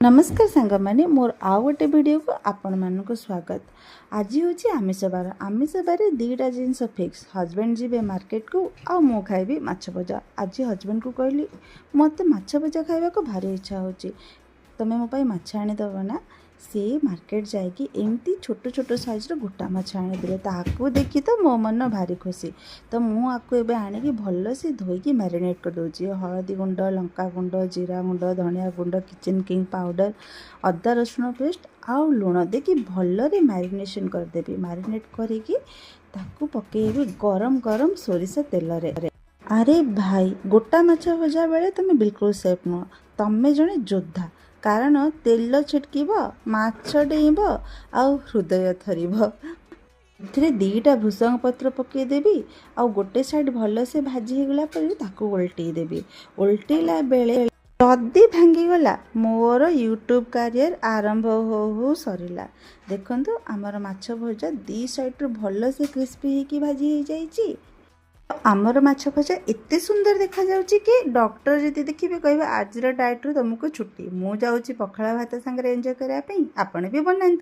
नमस्कार सांग मैंने मोर आउ गोटे वीडियो को आपण मानक स्वागत। आज हूँ आमिष बार दीटा जिनस फिक्स हजबैंड जी मार्केट को आ मु खाइबी माछ भजा। आज हजबैंड को कहली मत माछ भजा खाइबा को भारी इच्छा होची, तमें मो पाई माछ आनीदब ना। सी मार्केट जाकि एमती छोट छोट साइज्र गोटा माछ आनीदे, ताकू देखी तो मो मन भारी खुशी। तो मुझे आणिकी भल से धोईकी मैरिनेट कर दूची। हलदी गुंड, लंका गुंड, जीरा गुंड, धनिया गुंड, किचन किंग पाउडर, अदा रसुण पेस्ट आउ लुण देकी भलरे मैरिनेशन करदेवी। मैरिनेट करिकी ताकू पकेबी गरम गरम सोरिष तेल रे। अरे भाई, गोटा माछ भजा बेले तुम बिल्कुल सेफ नुह, तमें जड़े योद्धा। कारण तेल छिटक माछ डेब आ हृदय थरब। एथिरे दीटा भूसंग पत्र पकईदेवी आ गोटे साइड भल से भाजी होगला पर उल्टेदेवी। उल्टेला बेले जदि भांगीगला मोर यूट्यूब करियर आरंभ हो सरिला। देखंतु आमर माछ भजा दी साइड भल से क्रिस्पी होकी भाजी हो जाइए। आमर माछ भजा एते सुंदर देखा जाउची कि डॉक्टर जदि देखिबे कहबे आज डाइट रू तुमको छुट्टी। मु जाउची पखाला भात संगे एंजॉय करिया पई, आपण भी बनांतु।